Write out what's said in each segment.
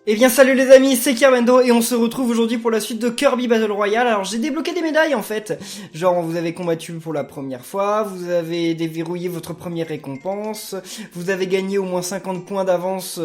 Eh bien salut les amis, c'est Kermendo et on se retrouve aujourd'hui pour la suite de Kirby Battle Royale. Alors j'ai débloqué des médailles en fait, genre vous avez combattu pour la première fois, vous avez déverrouillé votre première récompense, vous avez gagné au moins 50 points d'avance,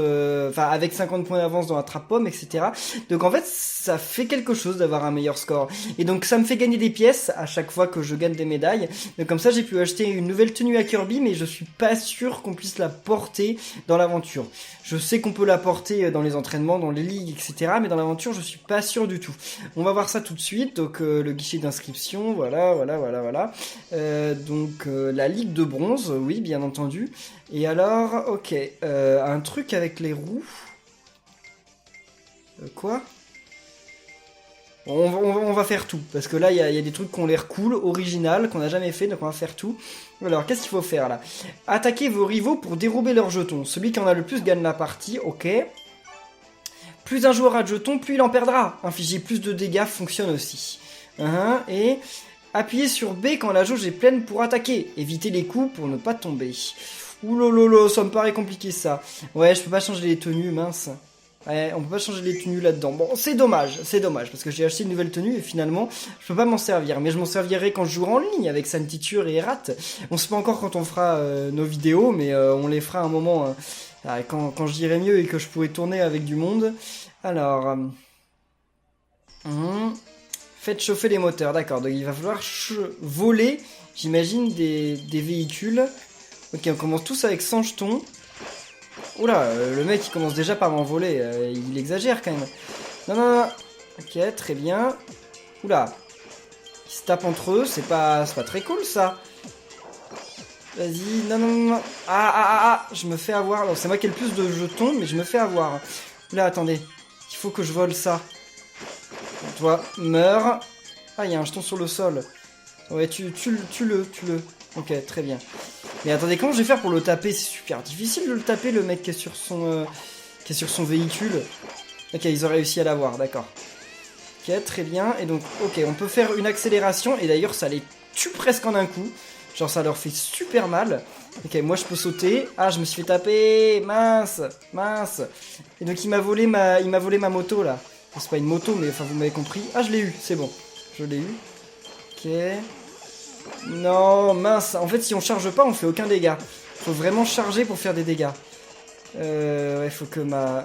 avec 50 points d'avance dans la trappe-pomme, etc. Donc en fait ça fait quelque chose d'avoir un meilleur score. Et donc ça me fait gagner des pièces à chaque fois que je gagne des médailles. Donc comme ça j'ai pu acheter une nouvelle tenue à Kirby, mais je suis pas sûr qu'on puisse la porter dans l'aventure. Je sais qu'on peut la porter dans les entraînements, dans les ligues, etc. Mais dans l'aventure, je suis pas sûr du tout. On va voir ça tout de suite. Donc le guichet d'inscription, voilà. La ligue de bronze, oui, bien entendu. Et alors, ok, un truc avec les roues. Quoi ? On va faire tout, parce que là, il y a des trucs qui ont l'air cool, original, qu'on n'a jamais fait, donc on va faire tout. Alors, qu'est-ce qu'il faut faire, là ? Attaquez vos rivaux pour dérober leurs jetons. Celui qui en a le plus gagne la partie, ok. Plus un joueur a de jetons, plus il en perdra. Infliger plus de dégâts fonctionne aussi. Et appuyez sur B quand la jauge est pleine pour attaquer. Évitez les coups pour ne pas tomber. Oulololo, ça me paraît compliqué, ça. Ouais, je peux pas changer les tenues, mince. Ouais, on peut pas changer les tenues là-dedans. Bon, c'est dommage, parce que j'ai acheté une nouvelle tenue et finalement, je peux pas m'en servir. Mais je m'en servirai quand je jouerai en ligne avec Santiture et Erat. On sait pas encore quand on fera nos vidéos, mais on les fera un moment quand je dirai mieux et que je pourrai tourner avec du monde. Alors, faites chauffer les moteurs, d'accord. Donc il va falloir voler, j'imagine, des véhicules. Ok, on commence tous avec 100 jetons. Oula, le mec il commence déjà par m'envoler, il exagère quand même. Non. Ok, très bien. Oula, ils se tapent entre eux, c'est pas très cool ça. Vas-y, non. Je me fais avoir. Alors, c'est moi qui ai le plus de jetons, mais je me fais avoir. Oula, attendez, il faut que je vole ça. Toi, meurs. Ah, il y a un jeton sur le sol. Ouais, tue-le. Ok, très bien. Mais attendez, comment je vais faire pour le taper? C'est super difficile de le taper, le mec qui est sur son véhicule. Ok, ils ont réussi à l'avoir, d'accord. Ok, très bien. Et donc, ok, on peut faire une accélération. Et d'ailleurs, ça les tue presque en un coup. Genre, ça leur fait super mal. Ok, moi, je peux sauter. Ah, je me suis fait taper. Mince. Et donc, il m'a volé ma moto, là. C'est pas une moto, mais enfin, vous m'avez compris. Ah, je l'ai eu, c'est bon. Je l'ai eu. Ok... Non, mince. En fait, si on charge pas, on fait aucun dégât. Faut vraiment charger pour faire des dégâts. Ouais, faut que ma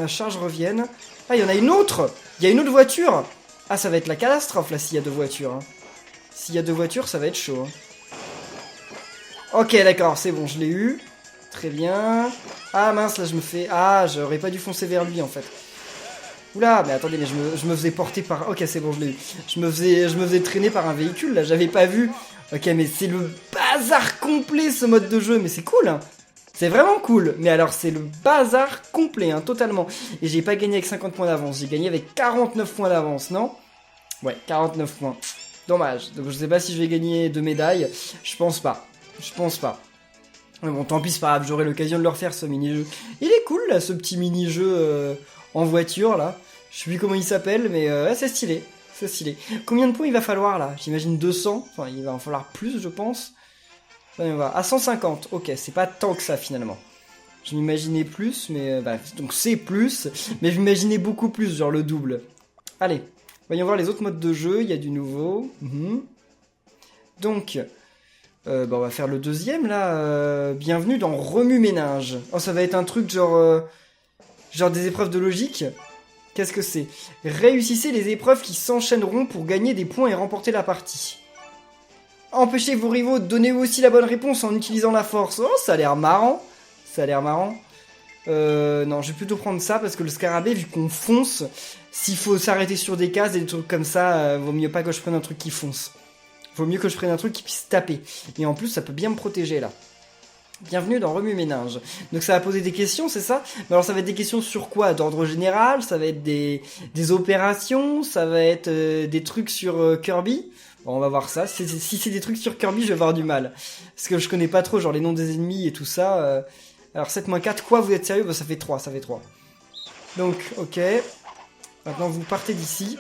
charge revienne. Ah, il y en a une autre. Il y a une autre voiture. Ah, ça va être la catastrophe, là, s'il y a deux voitures. Hein. S'il y a deux voitures, ça va être chaud. Hein. Ok, d'accord, c'est bon, je l'ai eu. Très bien. Ah, mince, là, je me fais... Ah, j'aurais pas dû foncer vers lui, en fait. Oula, mais attendez, mais je me faisais porter par... Ok, c'est bon, je l'ai eu. Je me faisais traîner par un véhicule, là, j'avais pas vu. Ok, mais c'est le bazar complet, ce mode de jeu, mais c'est cool, hein. C'est vraiment cool. Mais alors, c'est le bazar complet, hein, totalement. Et j'ai pas gagné avec 50 points d'avance, j'ai gagné avec 49 points d'avance, non? Ouais, 49 points. Dommage. Donc, je sais pas si je vais gagner de médailles. Je pense pas. Mais bon, tant pis, c'est pas grave, j'aurai l'occasion de le refaire, ce mini-jeu. Il est cool, là, ce petit mini-jeu... en voiture là, je sais plus comment il s'appelle, mais c'est stylé, Combien de points il va falloir là? J'imagine 200, enfin il va en falloir plus je pense. On va à 150, ok, c'est pas tant que ça finalement. Je m'imaginais plus, mais donc c'est plus, mais je m'imaginais beaucoup plus, genre le double. Allez, voyons voir les autres modes de jeu, il y a du nouveau. Donc, on va faire le deuxième là, bienvenue dans Remue-Ménage. Oh, ça va être un truc genre des épreuves de logique. Qu'est-ce que c'est? Réussissez les épreuves qui s'enchaîneront pour gagner des points et remporter la partie. Empêchez vos rivaux de donner aussi la bonne réponse en utilisant la force. Oh, ça a l'air marrant. Non, je vais plutôt prendre ça parce que le scarabée, vu qu'on fonce, s'il faut s'arrêter sur des cases et des trucs comme ça, vaut mieux pas que je prenne un truc qui fonce. Vaut mieux que je prenne un truc qui puisse taper. Et en plus, ça peut bien me protéger là. Bienvenue dans Remue-Ménage. Donc ça va poser des questions, c'est ça? Mais alors ça va être des questions sur quoi? D'ordre général? Ça va être des opérations? Ça va être des trucs sur Kirby? Bon, on va voir ça. Si c'est des trucs sur Kirby, je vais avoir du mal. Parce que je connais pas trop, genre les noms des ennemis et tout ça. Alors 7-4, quoi, vous êtes sérieux? Bah ça fait 3. Donc, ok. Maintenant vous partez d'ici.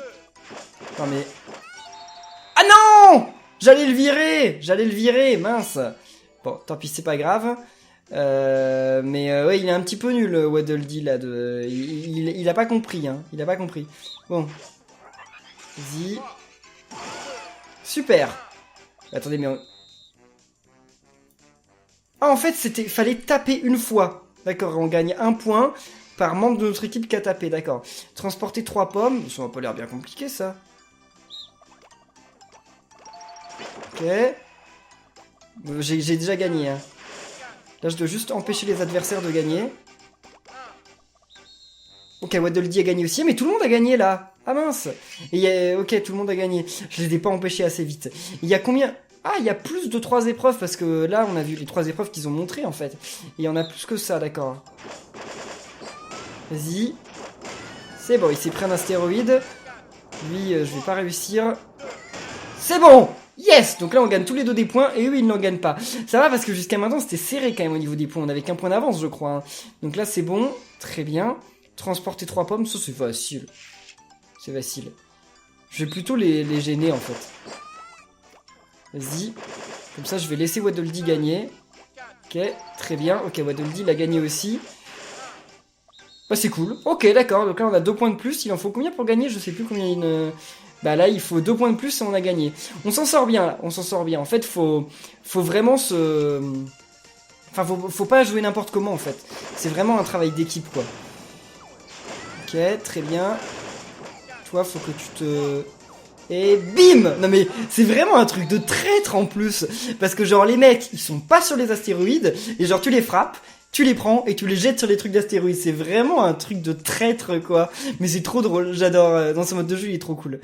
Non mais... Ah non! J'allais le virer, mince. Bon, tant pis, c'est pas grave. Ouais, il est un petit peu nul, Waddle Dee, là. Il a pas compris, hein. Il a pas compris. Bon. Vas-y. Super. Attendez, mais... Ah, en fait, fallait taper une fois. D'accord, on gagne 1 point par membre de notre équipe qui a tapé, d'accord. Transporter 3 pommes. Ça n'a pas l'air bien compliqué, ça. Ok. J'ai déjà gagné, hein. Là, je dois juste empêcher les adversaires de gagner. Ok, Waddle Dee a gagné aussi, mais tout le monde a gagné, là. Ah, mince. Ok, tout le monde a gagné. Je les ai pas empêchés assez vite. Il y a combien... Ah, il y a plus de 3 épreuves, parce que là, on a vu les 3 épreuves qu'ils ont montrées, en fait. Et il y en a plus que ça, d'accord. Vas-y. C'est bon, il s'est pris un astéroïde. Lui, je vais pas réussir. C'est bon! Yes! Donc là, on gagne tous les deux des points, et eux, ils n'en gagnent pas. Ça va, parce que jusqu'à maintenant, c'était serré, quand même, au niveau des points. On avait qu'un point d'avance, je crois. Hein. Donc là, c'est bon. Très bien. Transporter 3 pommes, ça, c'est facile. C'est facile. Je vais plutôt les gêner, en fait. Vas-y. Comme ça, je vais laisser Waddle Dee gagner. Ok, très bien. Ok, Waddle Dee l'a gagné aussi. Bah, c'est cool. Ok, d'accord. Donc là, on a 2 points de plus. Il en faut combien pour gagner? Je sais plus combien il... Bah là, il faut 2 points de plus et on a gagné. On s'en sort bien, là. On s'en sort bien. En fait, faut vraiment se... Enfin, faut pas jouer n'importe comment, en fait. C'est vraiment un travail d'équipe, quoi. Ok, très bien. Toi, faut que tu te... Et bim! Non mais c'est vraiment un truc de traître en plus. Parce que genre les mecs, ils sont pas sur les astéroïdes. Et genre tu les frappes, tu les prends et tu les jettes sur les trucs d'astéroïdes. C'est vraiment un truc de traître quoi. Mais c'est trop drôle, j'adore. Dans ce mode de jeu il est trop cool.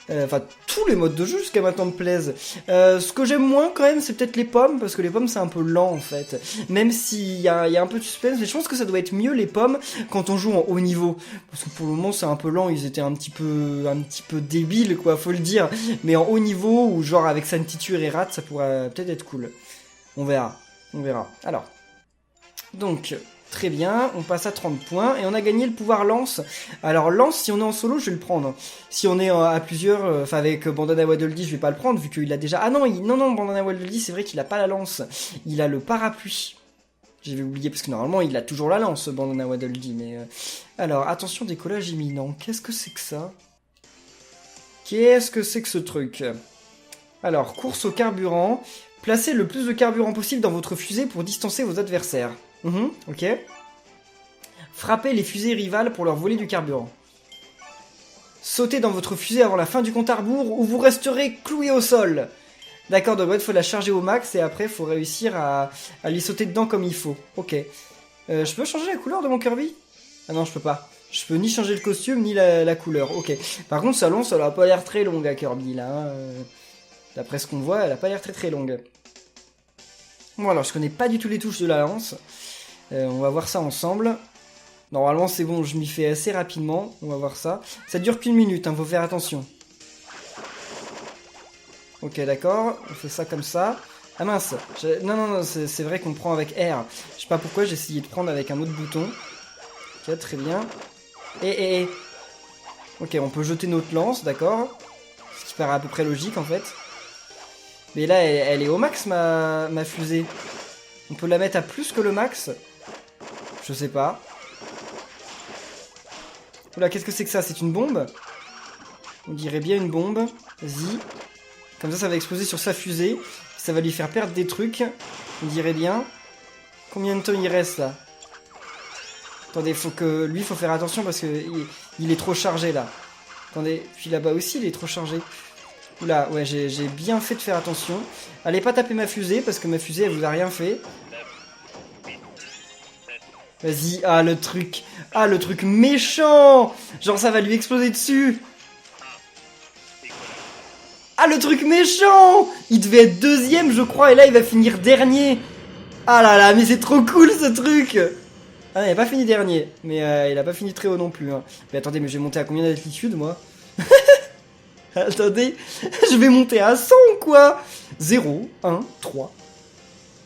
Enfin tous les modes de jeu jusqu'à maintenant me plaisent. Ce que j'aime moins quand même c'est peut-être les pommes. Parce que les pommes c'est un peu lent en fait. Même s'il y a un peu de suspense. Mais je pense que ça doit être mieux les pommes quand on joue en haut niveau. Parce que pour le moment c'est un peu lent. Ils étaient un petit peu débiles quoi faut le dire. Mais en haut niveau ou genre avec Santiture et Rat ça pourrait peut-être être cool. On verra. On verra. Alors. Donc, très bien, on passe à 30 points, et on a gagné le pouvoir lance. Alors lance, si on est en solo, je vais le prendre. Si on est à plusieurs, enfin avec Bandana Waddle Dee, je vais pas le prendre, vu qu'il a déjà... Ah non, non, Bandana Waddle Dee, c'est vrai qu'il a pas la lance. Il a le parapluie. J'avais oublié, parce que normalement, il a toujours la lance, Bandana Waddle Dee, mais... Alors, attention, décollage imminent. Qu'est-ce que c'est que ça? Qu'est-ce que c'est que ce truc? Alors, course au carburant. Placez le plus de carburant possible dans votre fusée pour distancer vos adversaires. Ok. Frappez les fusées rivales pour leur voler du carburant. Sautez dans votre fusée avant la fin du compte à rebours ou vous resterez cloué au sol. D'accord, donc il faut la charger au max et après il faut réussir à lui sauter dedans comme il faut. Ok. Je peux changer la couleur de mon Kirby? Ah non, je peux pas. Je peux ni changer le costume ni la couleur. Ok. Par contre, sa lance, elle a pas l'air très longue à Kirby là. Hein. D'après ce qu'on voit, elle a pas l'air très longue. Bon alors, je connais pas du tout les touches de la lance. On va voir ça ensemble. Normalement c'est bon, je m'y fais assez rapidement. On va voir ça. Ça dure qu'1 minute, hein, faut faire attention. Ok d'accord, on fait ça comme ça. Ah mince, non, c'est vrai qu'on prend avec R. Je sais pas pourquoi, j'ai essayé de prendre avec un autre bouton. Ok, très bien. Ok, on peut jeter notre lance, d'accord. Ce qui paraît à peu près logique en fait. Mais là, elle est au max ma fusée. On peut la mettre à plus que le max. Je sais pas. Oula, qu'est-ce que c'est que ça? C'est une bombe? On dirait bien une bombe. Vas-y. Comme ça va exploser sur sa fusée. Ça va lui faire perdre des trucs. On dirait bien. Combien de temps il reste, là? Attendez, lui, faut faire attention parce que il est trop chargé, là. Attendez, puis là-bas aussi, il est trop chargé. Oula, ouais, j'ai bien fait de faire attention. Allez pas taper ma fusée, parce que ma fusée, elle vous a rien fait. Vas-y, ah le truc méchant. Genre ça va lui exploser dessus. Ah le truc méchant. Il devait être deuxième je crois et là il va finir dernier. Ah là là mais c'est trop cool ce truc. Ah non il a pas fini dernier. Mais il a pas fini très haut non plus hein. Mais attendez mais je vais monter à combien d'altitude moi? Attendez, je vais monter à 100 quoi. 0, 1, 3.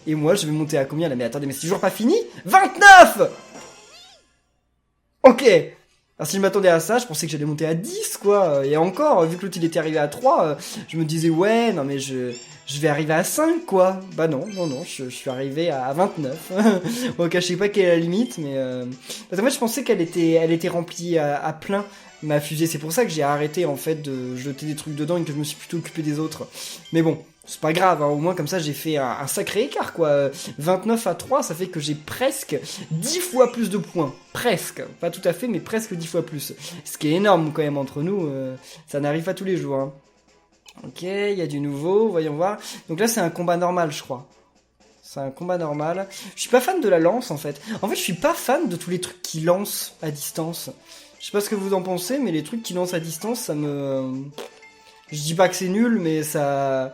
Et moi, je vais monter à combien là? Mais attendez, mais c'est toujours pas fini? 29! Ok. Alors si je m'attendais à ça, je pensais que j'allais monter à 10, quoi. Et encore, vu que l'autre il était arrivé à 3, je me disais, ouais, non mais je vais arriver à 5, quoi. Bah non, je suis arrivé à 29. Donc je sais pas quelle est la limite, mais... Parce qu'en fait, je pensais qu'elle était remplie à plein, ma fusée. C'est pour ça que j'ai arrêté, en fait, de jeter des trucs dedans et que je me suis plutôt occupé des autres. Mais bon, c'est pas grave, hein. Au moins comme ça, j'ai fait un sacré écart, quoi. 29 à 3, ça fait que j'ai presque 10 fois plus de points. Presque. Pas tout à fait, mais presque 10 fois plus. Ce qui est énorme, quand même, entre nous. Ça n'arrive pas tous les jours, hein. Ok, il y a du nouveau, voyons voir. Donc là, c'est un combat normal, je crois. C'est un combat normal. Je suis pas fan de la lance, en fait. En fait, je suis pas fan de tous les trucs qui lancent à distance. Je sais pas ce que vous en pensez, mais les trucs qui lancent à distance, ça me... Je dis pas que c'est nul, mais ça...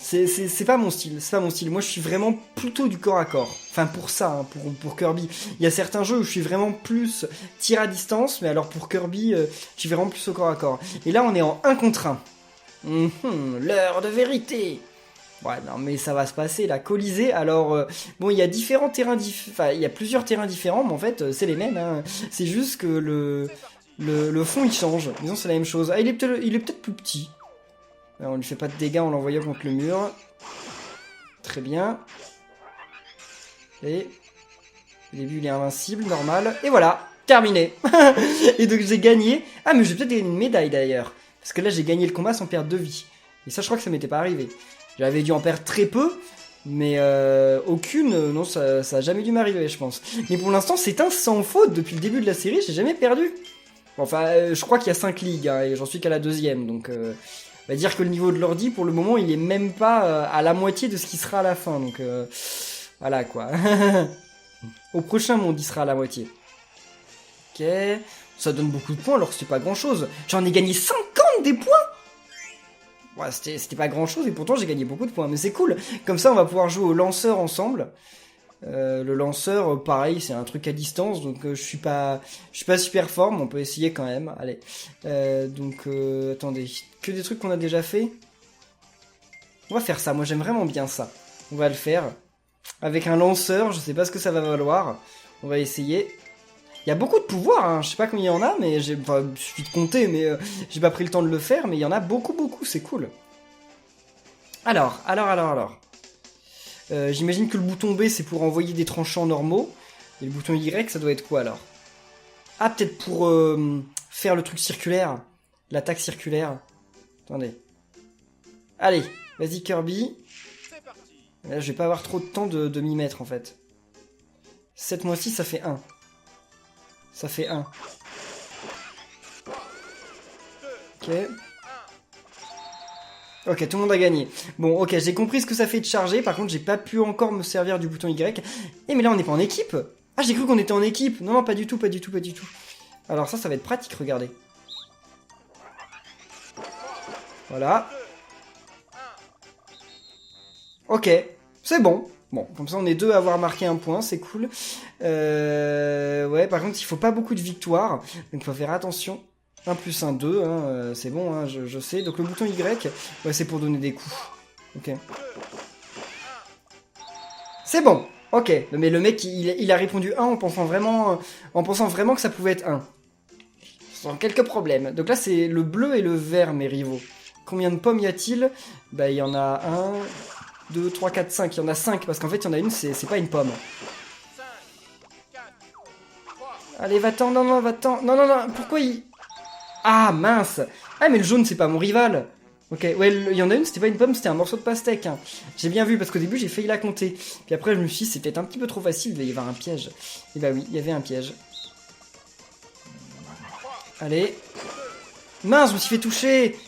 C'est pas mon style, c'est pas mon style. Moi, je suis vraiment plutôt du corps à corps. Enfin, pour ça, hein, pour Kirby. Il y a certains jeux où je suis vraiment plus tir à distance, mais alors pour Kirby, je suis vraiment plus au corps à corps. Et là, on est en 1 contre 1. L'heure de vérité. Ouais, non, mais ça va se passer, la Colisée. Alors, bon, il y a différents terrains enfin, il y a plusieurs terrains différents, mais en fait, c'est les mêmes, hein. C'est juste que le fond, il change. Disons, c'est la même chose. Ah, il est peut-être plus petit. Alors, on lui fait pas de dégâts en l'envoyant contre le mur. Très bien. Et au début, il est invincible, normal. Et voilà, terminé. Et donc, j'ai gagné. Ah, mais j'ai peut-être gagné une médaille, d'ailleurs. Parce que là, j'ai gagné le combat sans perdre de vie. Et ça, je crois que ça m'était pas arrivé. J'avais dû en perdre très peu, mais aucune, non, ça a jamais dû m'arriver, je pense. Mais pour l'instant, c'est un sans faute. Depuis le début de la série, j'ai jamais perdu. Enfin, je crois qu'il y a 5 ligues, hein, et j'en suis qu'à la 2e, donc... on va dire que le niveau de l'ordi, pour le moment, il est même pas à la moitié de ce qui sera à la fin, donc... voilà, quoi. Au prochain monde, il sera à la moitié. Ok... Ça donne beaucoup de points alors que c'était pas grand chose. J'en ai gagné 50 des points. Ouais, c'était pas grand chose et pourtant j'ai gagné beaucoup de points. Mais c'est cool. Comme ça, on va pouvoir jouer au lanceur ensemble. Le lanceur, pareil, c'est un truc à distance. Donc je suis pas super fort, mais on peut essayer quand même. Allez. Attendez. Que des trucs qu'on a déjà fait. On va faire ça. Moi, j'aime vraiment bien ça. On va le faire. Avec un lanceur, je sais pas ce que ça va valoir. On va essayer. Il y a beaucoup de pouvoirs, hein. Je sais pas combien il y en a, mais il suffit de compter, mais j'ai pas pris le temps de le faire, mais il y en a beaucoup, c'est cool. Alors. J'imagine que le bouton B, c'est pour envoyer des tranchants normaux, et le bouton Y, ça doit être quoi, alors? Ah, peut-être pour faire le truc circulaire, l'attaque circulaire. Attendez. Allez, vas-y Kirby. Là, je vais pas avoir trop de temps de m'y mettre, en fait. 7 moins 6, ça fait 1. Ça fait 1. Ok. Ok, tout le monde a gagné. Bon, ok, j'ai compris ce que ça fait de charger. Par contre, j'ai pas pu encore me servir du bouton Y. Eh, mais là, on n'est pas en équipe. Ah, j'ai cru qu'on était en équipe. Non, pas du tout. Alors ça va être pratique, regardez. Voilà. Ok, c'est bon. Bon, comme ça on est 2 à avoir marqué un point, c'est cool. Ouais, par contre il faut pas beaucoup de victoires, donc il faut faire attention. 1 plus 1, 2, hein, c'est bon, hein, je sais. Donc le bouton Y, ouais, c'est pour donner des coups. Ok. C'est bon, ok. Mais le mec, il a répondu 1 en pensant vraiment que ça pouvait être 1. Sans quelques problèmes. Donc là c'est le bleu et le vert, mes rivaux. Combien de pommes y a-t-il? Bah il y en a 1... 2, 3, 4, 5, il y en a 5, parce qu'en fait il y en a une, c'est pas une pomme. Allez, va-t'en, non, va-t'en. Non, pourquoi il... Ah, mince. Ah, mais le jaune, c'est pas mon rival. Ok, ouais, il y en a une, c'était pas une pomme, c'était un morceau de pastèque, hein. J'ai bien vu, parce qu'au début, j'ai failli la compter. Puis après, je me suis dit, c'est peut-être un petit peu trop facile, il va y avoir un piège. Et bah oui, il y avait un piège. Allez. Mince, je me suis fait toucher.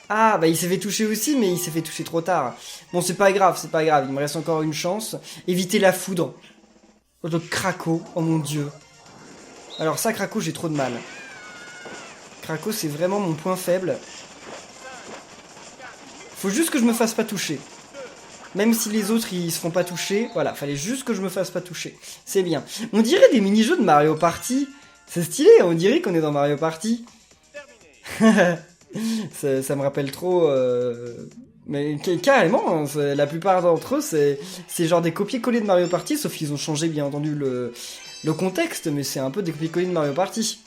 Ah, bah il s'est fait toucher aussi, mais il s'est fait toucher trop tard. Bon, c'est pas grave, il me reste encore une chance. Éviter la foudre. Oh, de Krako, oh mon dieu. Alors ça, Krako, j'ai trop de mal. Krako, c'est vraiment mon point faible. Faut juste que je me fasse pas toucher. Même si les autres, ils se font pas toucher. Voilà, fallait juste que je me fasse pas toucher. C'est bien. On dirait des mini-jeux de Mario Party. C'est stylé, on dirait qu'on est dans Mario Party. Ça me rappelle trop... Mais carrément, la plupart d'entre eux, c'est genre des copier-coller de Mario Party, sauf qu'ils ont changé bien entendu le contexte, mais c'est un peu des copier-coller de Mario Party.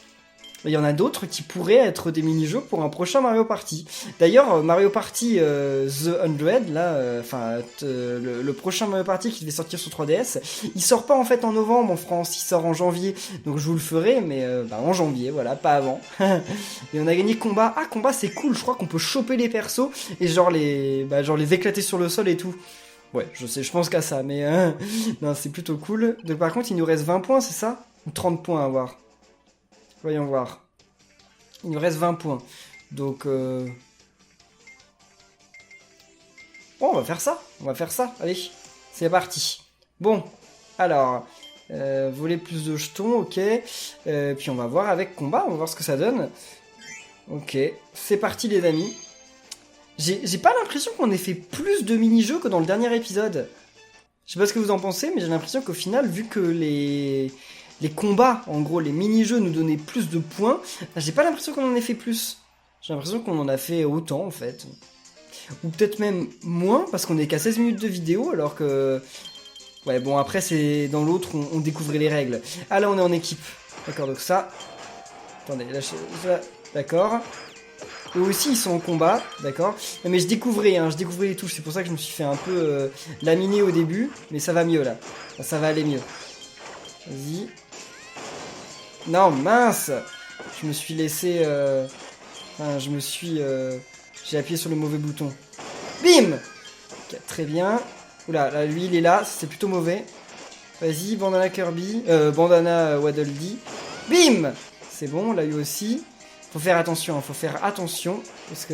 Il y en a d'autres qui pourraient être des mini-jeux pour un prochain Mario Party. D'ailleurs, Mario Party The 100, là, le prochain Mario Party qui devait sortir sur 3DS, il sort pas en fait en novembre en France, il sort en janvier. Donc je vous le ferai, mais en janvier, voilà, pas avant. Et on a gagné combat. Ah, combat, c'est cool, je crois qu'on peut choper les persos et genre les éclater sur le sol et tout. Ouais, je pense qu'à ça, mais non, c'est plutôt cool. Donc par contre, il nous reste 20 points, c'est ça? Ou 30 points à avoir? Voyons voir. Il nous reste 20 points. Donc, bon, on va faire ça. On va faire ça. Allez, c'est parti. Bon, alors, voler plus de jetons, ok. Puis on va voir avec combat, on va voir ce que ça donne. Ok, c'est parti les amis. J'ai pas l'impression qu'on ait fait plus de mini-jeux que dans le dernier épisode. Je sais pas ce que vous en pensez, mais j'ai l'impression qu'au final, vu que les combats, en gros, les mini-jeux nous donnaient plus de points, j'ai pas l'impression qu'on en ait fait plus. J'ai l'impression qu'on en a fait autant, en fait. Ou peut-être même moins, parce qu'on est qu'à 16 minutes de vidéo, alors que... Ouais, bon, après, c'est dans l'autre, on découvrait les règles. Ah, là, on est en équipe. D'accord, donc ça... Attendez, là, d'accord. Eux aussi, ils sont en combat, d'accord. Mais je découvrais les touches, c'est pour ça que je me suis fait un peu laminer au début, mais ça va mieux, là. Ça va aller mieux. Vas-y. Non, mince! Je me suis laissé... Enfin, j'ai appuyé sur le mauvais bouton. Bim! Okay, très bien. Oula, là, lui, il est là, c'est plutôt mauvais. Vas-y, Bandana Kirby. Bandana Waddle Dee. Bim! C'est bon, là, lui aussi. Faut faire attention, hein, faut faire attention. Parce que...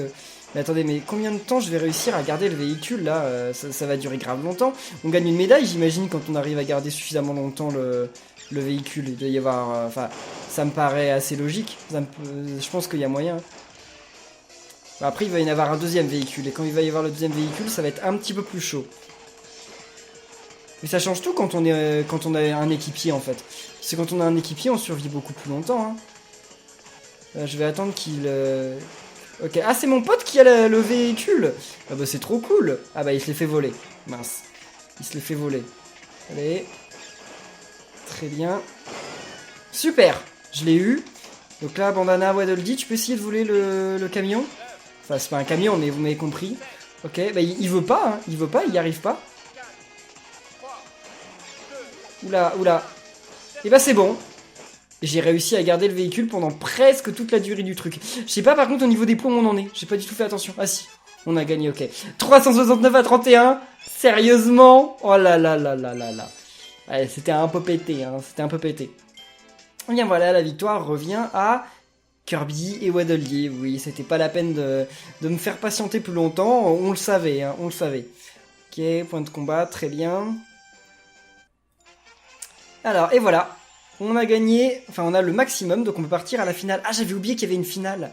Mais attendez, mais combien de temps je vais réussir à garder le véhicule, là? Ça va durer grave longtemps. On gagne une médaille, j'imagine, quand on arrive à garder suffisamment longtemps le véhicule. Il doit y avoir... Enfin, ça me paraît assez logique. Je pense qu'il y a moyen. Après, il va y en avoir un deuxième véhicule. Et quand il va y avoir le deuxième véhicule, ça va être un petit peu plus chaud. Mais ça change tout quand on a un équipier, en fait. C'est quand on a un équipier, on survit beaucoup plus longtemps. Hein. Je vais attendre qu'il... Ok. Ah, c'est mon pote qui a le véhicule. Ah bah, c'est trop cool. Ah bah, il se l'est fait voler. Mince. Il se l'est fait voler. Allez. Très bien. Super. Je l'ai eu. Donc là, Bandana Waddle Dee, tu peux essayer de voler le camion? Enfin, c'est pas un camion, mais vous m'avez compris. Ok, bah il veut pas, hein. Il veut pas, il y arrive pas. Oula, oula. Et bah c'est bon. J'ai réussi à garder le véhicule pendant presque toute la durée du truc. Je sais pas par contre au niveau des points où on en est. J'ai pas du tout fait attention. Ah si, on a gagné, ok. 369 à 31. Sérieusement? Oh là là là là là là. Ouais, c'était un peu pété, hein. C'était un peu pété. Et bien voilà, la victoire revient à Kirby et Waddle Dee. Oui, c'était pas la peine de me faire patienter plus longtemps. On le savait, hein, on le savait. Ok, point de combat, très bien. Alors, et voilà. On a gagné, enfin on a le maximum, donc on peut partir à la finale. Ah, j'avais oublié qu'il y avait une finale.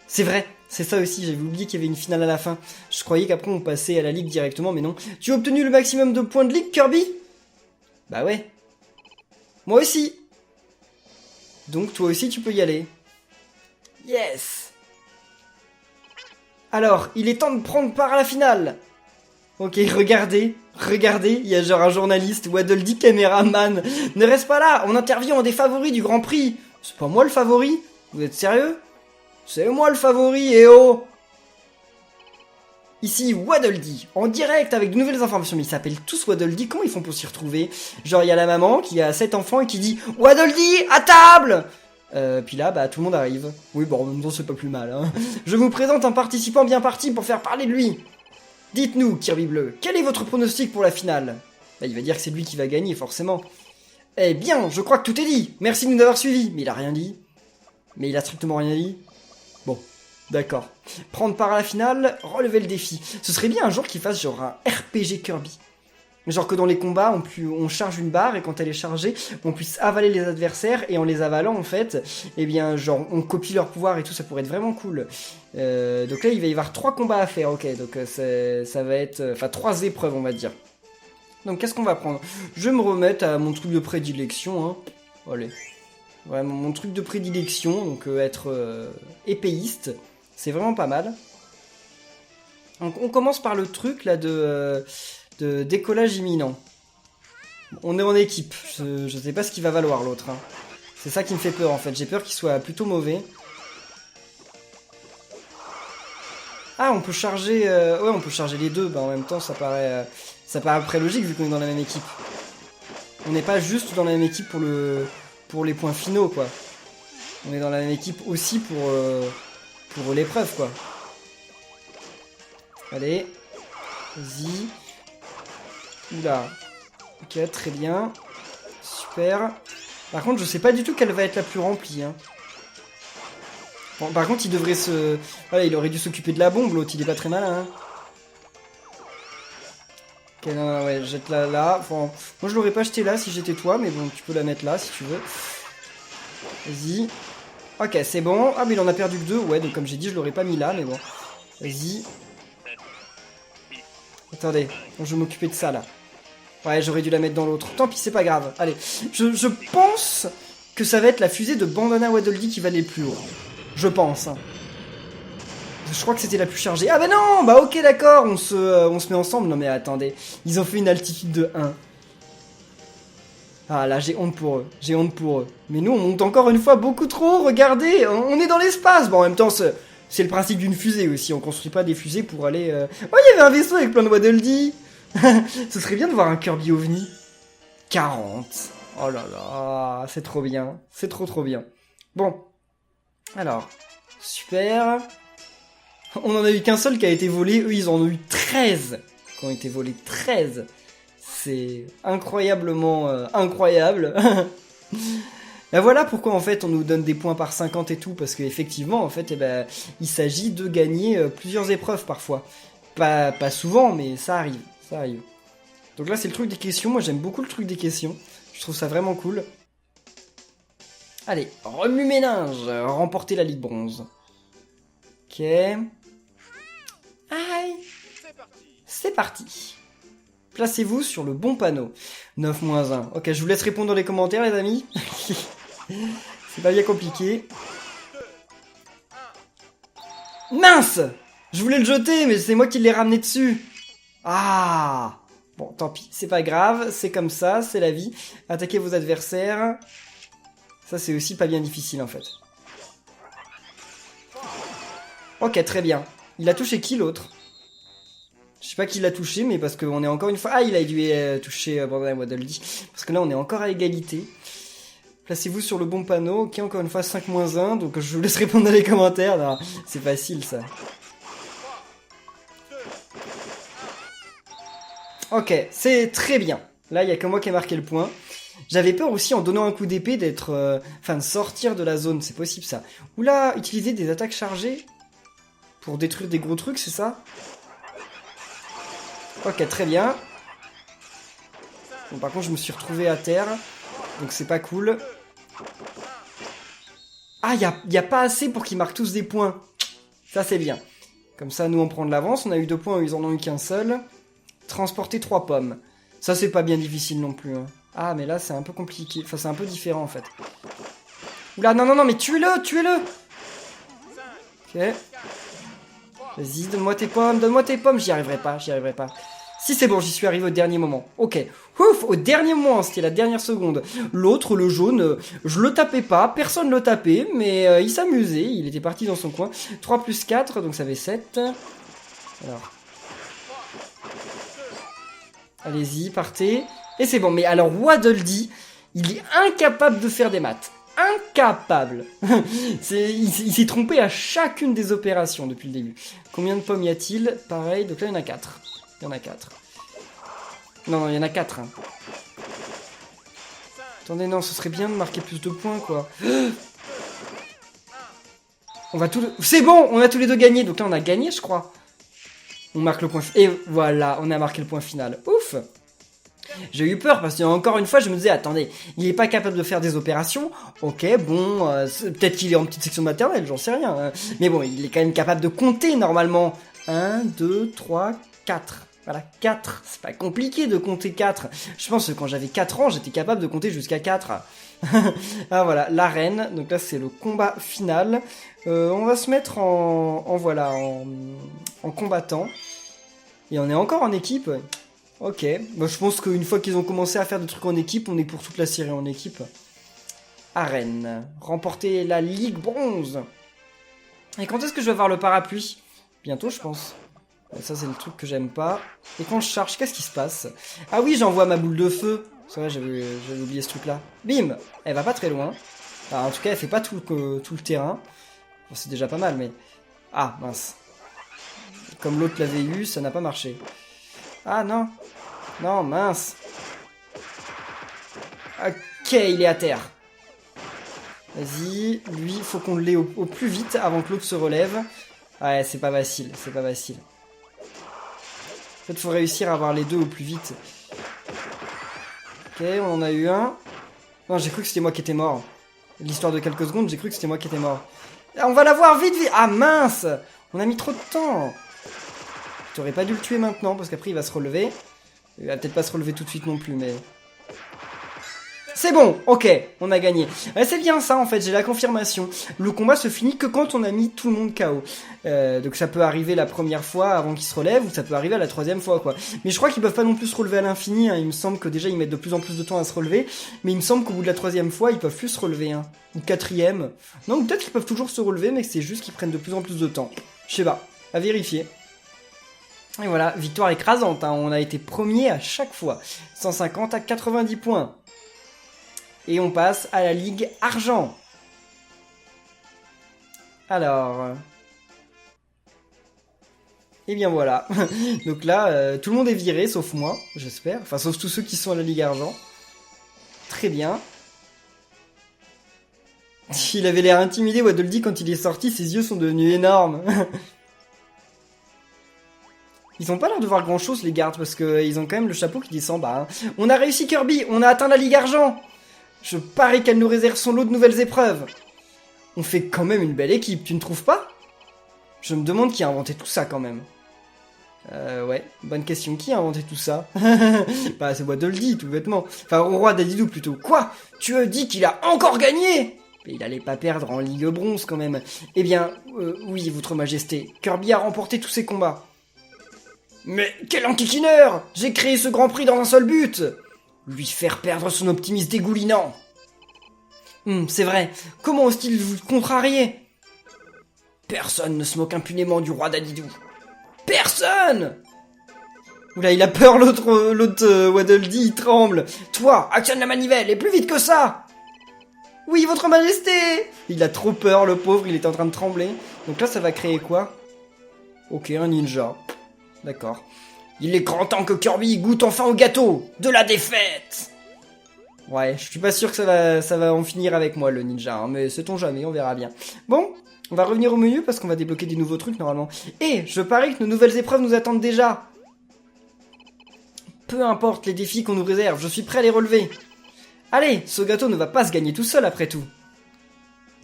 C'est vrai, c'est ça aussi, j'avais oublié qu'il y avait une finale à la fin. Je croyais qu'après on passait à la ligue directement, mais non. Tu as obtenu le maximum de points de ligue, Kirby? Bah ouais. Moi aussi. Donc toi aussi tu peux y aller. Yes. Alors, il est temps de prendre part à la finale. Ok, regardez, il y a genre un journaliste, Waddle Dee caméraman. Ne reste pas là, on intervient en des favoris du Grand Prix. C'est pas moi le favori? Vous êtes sérieux? C'est moi le favori, eh oh! Ici, Waddle Dee, en direct avec de nouvelles informations. Mais ils s'appellent tous Waddle Dee, comment ils font pour s'y retrouver? Genre, il y a la maman qui a 7 enfants et qui dit « Waddle Dee, à table !» Puis là, bah, tout le monde arrive. Oui, bon, en même temps, c'est pas plus mal, hein. Je vous présente un participant bien parti pour faire parler de lui. Dites-nous, Kirby Bleu, quel est votre pronostic pour la finale? Bah, il va dire que c'est lui qui va gagner, forcément. Eh bien, je crois que tout est dit. Merci de nous avoir suivis. Mais il a rien dit. Mais il a strictement rien dit. Bon, d'accord. Prendre part à la finale, relever le défi. Ce serait bien un jour qu'il fasse genre un RPG Kirby. Genre que dans les combats, on charge une barre et quand elle est chargée, on puisse avaler les adversaires et en les avalant en fait, eh bien genre on copie leur pouvoir et tout, ça pourrait être vraiment cool. Donc là il va y avoir 3 combats à faire, ok, donc ça va être, enfin 3 épreuves on va dire. Donc qu'est-ce qu'on va prendre? Je vais me remettre à mon truc de prédilection, hein. Allez, vraiment mon truc de prédilection, donc être épéiste, c'est vraiment pas mal. Donc on commence par le truc là de décollage imminent. On est en équipe. Je sais pas ce qu'il va valoir l'autre. Hein. C'est ça qui me fait peur en fait. J'ai peur qu'il soit plutôt mauvais. Ah, on peut charger... Ouais, on peut charger les deux. Bah, en même temps, ça paraît après logique vu qu'on est dans la même équipe. On n'est pas juste dans la même équipe pour les points finaux, quoi. On est dans la même équipe aussi pour l'épreuve, quoi. Allez. Vas-y. Oula. Ok, très bien. Super. Par contre, je sais pas du tout quelle va être la plus remplie, hein. Bon, par contre, il devrait se... Voilà, il aurait dû s'occuper de la bombe, l'autre, il est pas très malin, hein. Ok, non, ouais, jette-la là. Bon, moi, je l'aurais pas jeté là si j'étais toi, mais bon, tu peux la mettre là, si tu veux. Vas-y. Ok, c'est bon. Ah, mais il en a perdu que 2. Ouais, donc comme j'ai dit, je l'aurais pas mis là, mais bon. Vas-y. Attendez, bon, je vais m'occuper de ça, là. Ouais, j'aurais dû la mettre dans l'autre. Tant pis, c'est pas grave. Allez, je pense que ça va être la fusée de Bandana Waddle Dee qui va aller le plus haut. Je pense. Hein. Je crois que c'était la plus chargée. Ah bah non. Bah ok, d'accord, on se met ensemble. Non mais attendez, ils ont fait une altitude de 1. Ah là, j'ai honte pour eux. J'ai honte pour eux. Mais nous, on monte encore une fois beaucoup trop haut. Regardez, on est dans l'espace. Bon, en même temps, c'est le principe d'une fusée aussi. On construit pas des fusées pour aller... Oh, il y avait un vaisseau avec plein de Waddle Dee. Ce serait bien de voir un Kirby OVNI. 40. Oh là là, c'est trop bien. C'est trop bien. Bon. Alors, super. On en a eu qu'un seul qui a été volé. Eux, ils en ont eu 13. Qui ont été volés 13. C'est incroyablement incroyable. Et voilà pourquoi en fait on nous donne des points par 50 et tout. Parce qu'effectivement, en fait, eh ben, il s'agit de gagner plusieurs épreuves parfois. Pas souvent, mais ça arrive. Ça arrive. Donc là, c'est le truc des questions. Moi, j'aime beaucoup le truc des questions. Je trouve ça vraiment cool. Allez, remue-ménage. Remporter la Ligue Bronze. Ok. Aïe. C'est parti. Placez-vous sur le bon panneau. 9-1. Ok, je vous laisse répondre dans les commentaires, les amis. C'est pas bien compliqué. Mince! Je voulais le jeter, mais c'est moi qui l'ai ramené dessus. Ah! Bon, tant pis, c'est pas grave, c'est comme ça, c'est la vie. Attaquez vos adversaires. Ça, c'est aussi pas bien difficile, en fait. Ok, très bien. Il a touché qui, l'autre? Je sais pas qui l'a touché, mais parce qu'on est encore une fois... Ah, il a dû toucher Bandana Waddle Dee. Parce que là, on est encore à égalité. Placez-vous sur le bon panneau. Ok, encore une fois, 5-1. Donc, je vous laisse répondre dans les commentaires. C'est facile, ça. Ok, c'est très bien. Là, il n'y a que moi qui ai marqué le point. J'avais peur aussi, en donnant un coup d'épée, d'être... Enfin, de sortir de la zone. C'est possible, ça. Oula, utiliser des attaques chargées pour détruire des gros trucs, c'est ça? Ok, très bien. Bon, par contre, je me suis retrouvé à terre. Donc, c'est pas cool. Ah, il y a pas assez pour qu'ils marquent tous des points. Ça, c'est bien. Comme ça, nous, on prend de l'avance. On a eu 2 points, ils en ont eu qu'un seul. Transporter 3 pommes. Ça, c'est pas bien difficile non plus. Hein. Ah, mais là, c'est un peu compliqué. Enfin, c'est un peu différent, en fait. Oula, non, mais tuez-le, tuez-le. Ok. Vas-y, donne-moi tes pommes, j'y arriverai pas. Si, c'est bon, j'y suis arrivé au dernier moment. Ok. Ouf, au dernier moment, c'était la dernière seconde. L'autre, le jaune, je le tapais pas, personne le tapait, mais il s'amusait, il était parti dans son coin. 3 plus 4, donc ça fait 7. Alors. Allez-y, partez. Et c'est bon, mais alors Waddle Dee, il est incapable de faire des maths. Incapable. Il s'est trompé à chacune des opérations depuis le début. Combien de pommes y a-t-il? Pareil, donc là il y en a 4. Il y en a 4. Non, il y en a 4. Hein. Attendez, non, ce serait bien de marquer plus de points, quoi. On va tout... C'est bon, on a tous les deux gagné. Donc là, on a gagné, je crois. On marque le point... Et voilà, on a marqué le point final. Ouf. J'ai eu peur parce que encore une fois je me disais attendez, il est pas capable de faire des opérations, ok bon, peut-être qu'il est en petite section maternelle, j'en sais rien, hein. Mais bon il est quand même capable de compter normalement, 1, 2, 3, 4, voilà 4, c'est pas compliqué de compter 4, je pense que quand j'avais 4 ans j'étais capable de compter jusqu'à 4, ah voilà, l'arène, donc là c'est le combat final, on va se mettre en combattant, et on est encore en équipe. Ok, bah, je pense qu'une fois qu'ils ont commencé à faire des trucs en équipe, on est pour toute la série en équipe. Arène. Remporter la Ligue Bronze. Et quand est-ce que je vais avoir le parapluie? Bientôt, je pense. Ça, c'est le truc que j'aime pas. Et quand je charge, qu'est-ce qui se passe? Ah oui, j'envoie ma boule de feu. C'est vrai, j'avais oublié ce truc-là. Bim! Elle va pas très loin. Enfin, en tout cas, elle fait pas tout le terrain. Bon, c'est déjà pas mal, mais... Ah, mince. Comme l'autre l'avait eu, ça n'a pas marché. Ah, non. Non, mince. Ok, il est à terre. Vas-y, lui, il faut qu'on l'ait au plus vite avant que l'autre se relève. Ouais, c'est pas facile, c'est pas facile. En fait, faut réussir à avoir les deux au plus vite. Ok, on en a eu un. Non, j'ai cru que c'était moi qui étais mort. L'histoire de quelques secondes, j'ai cru que c'était moi qui étais mort. Ah, on va l'avoir vite, vite. Ah mince! On a mis trop de temps. T'aurais pas dû le tuer maintenant, parce qu'après il va se relever. Il va peut-être pas se relever tout de suite non plus, mais... C'est bon, ok, on a gagné. Ouais, c'est bien ça en fait, j'ai la confirmation. Le combat se finit que quand on a mis tout le monde KO. Donc ça peut arriver la première fois avant qu'ils se relèvent, ou ça peut arriver à la troisième fois quoi. Mais je crois qu'ils peuvent pas non plus se relever à l'infini, hein. Il me semble que déjà ils mettent de plus en plus de temps à se relever. Mais il me semble qu'au bout de la troisième fois, ils peuvent plus se relever. Hein. Ou quatrième. Non, ou peut-être qu'ils peuvent toujours se relever, mais que c'est juste qu'ils prennent de plus en plus de temps. Je sais pas, à vérifier. Et voilà, victoire écrasante, hein. On a été premier à chaque fois. 150 à 90 points. Et on passe à la Ligue Argent. Alors... Et bien voilà. Donc là, tout le monde est viré, sauf moi, j'espère. Enfin, sauf tous ceux qui sont à la Ligue Argent. Très bien. Il avait l'air intimidé, Waddle Dee, quand il est sorti, ses yeux sont devenus énormes. Ils ont pas l'air de voir grand chose, les gardes, parce qu'ils ont quand même le chapeau qui descend bas. Hein. On a réussi, Kirby, on a atteint la Ligue Argent. Je parie qu'elle nous réserve son lot de nouvelles épreuves. On fait quand même une belle équipe, tu ne trouves pas? Je me demande qui a inventé tout ça quand même. Ouais, bonne question. Qui a inventé tout ça? Bah, c'est Waddle Dee, tout bêtement. Enfin, au roi Dadidou plutôt. Quoi? Tu as dit qu'il a encore gagné? Mais il allait pas perdre en Ligue Bronze quand même. Eh bien, oui, votre majesté. Kirby a remporté tous ses combats. Mais quel enquiquineur! J'ai créé ce Grand Prix dans un seul but! Lui faire perdre son optimisme dégoulinant. C'est vrai. Comment ose-t-il vous contrarier? Personne ne se moque impunément du roi Dadidou. Personne! Oula, il a peur, l'autre Waddle Dee, il tremble. Toi, actionne la manivelle, et plus vite que ça! Oui, votre majesté! Il a trop peur, le pauvre, il est en train de trembler. Donc là, ça va créer quoi? Ok, un ninja. D'accord. Il est grand temps que Kirby goûte enfin au gâteau de la défaite. Ouais, je suis pas sûr que ça va en finir avec moi, le ninja, hein, mais sait-on jamais, on verra bien. Bon, on va revenir au menu parce qu'on va débloquer des nouveaux trucs normalement. Et je parie que nos nouvelles épreuves nous attendent déjà. Peu importe les défis qu'on nous réserve, je suis prêt à les relever. Allez, ce gâteau ne va pas se gagner tout seul après tout.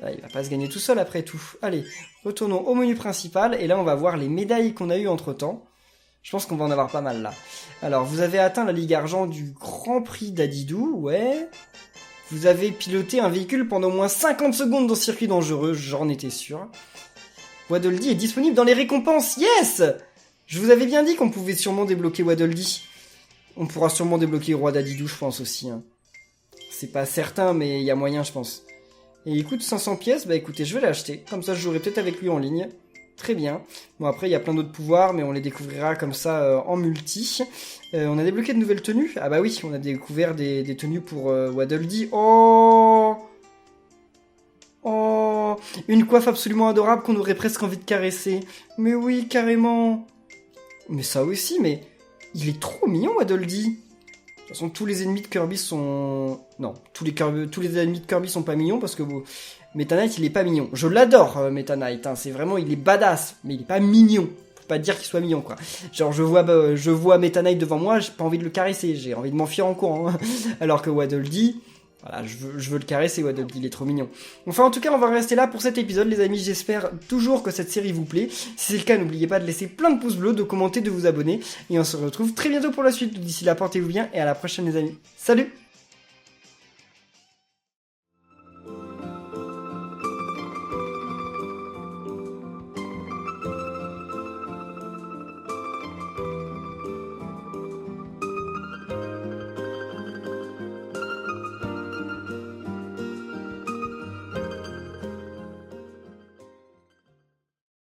Ah, il va pas se gagner tout seul après tout. Allez, retournons au menu principal et là on va voir les médailles qu'on a eues entre temps. Je pense qu'on va en avoir pas mal là. Alors, vous avez atteint la Ligue Argent du Grand Prix Dadidou, ouais. Vous avez piloté un véhicule pendant au moins 50 secondes dans circuit dangereux, j'en étais sûr. Waddle Dee est disponible dans les récompenses, yes! Je vous avais bien dit qu'on pouvait sûrement débloquer Waddle Dee. On pourra sûrement débloquer le roi Dadidou, je pense aussi. Hein. C'est pas certain, mais il y a moyen, je pense. Et il coûte 500 pièces, bah écoutez, je vais l'acheter. Comme ça, je jouerai peut-être avec lui en ligne. Très bien. Bon, après, il y a plein d'autres pouvoirs, mais on les découvrira comme ça en multi. On a débloqué de nouvelles tenues. Ah bah oui, on a découvert des tenues pour Waddle Dee. Oh! Oh! Une coiffe absolument adorable qu'on aurait presque envie de caresser. Mais oui, carrément. Mais ça aussi, mais... Il est trop mignon, Waddle Dee. De toute façon, tous les ennemis de Kirby sont... Non, tous les ennemis de Kirby sont pas mignons, parce que... Meta Knight, il est pas mignon. Je l'adore, Meta Knight. Hein. C'est vraiment, il est badass, mais il est pas mignon. Faut pas dire qu'il soit mignon, quoi. Genre, je vois Meta Knight devant moi, j'ai pas envie de le caresser. J'ai envie de m'enfuir en courant. Hein. Alors que Waddle Dee, voilà, je veux le caresser, Waddle Dee, il est trop mignon. Enfin, en tout cas, on va rester là pour cet épisode, les amis. J'espère toujours que cette série vous plaît. Si c'est le cas, n'oubliez pas de laisser plein de pouces bleus, de commenter, de vous abonner. Et on se retrouve très bientôt pour la suite. D'ici là, portez-vous bien et à la prochaine, les amis. Salut!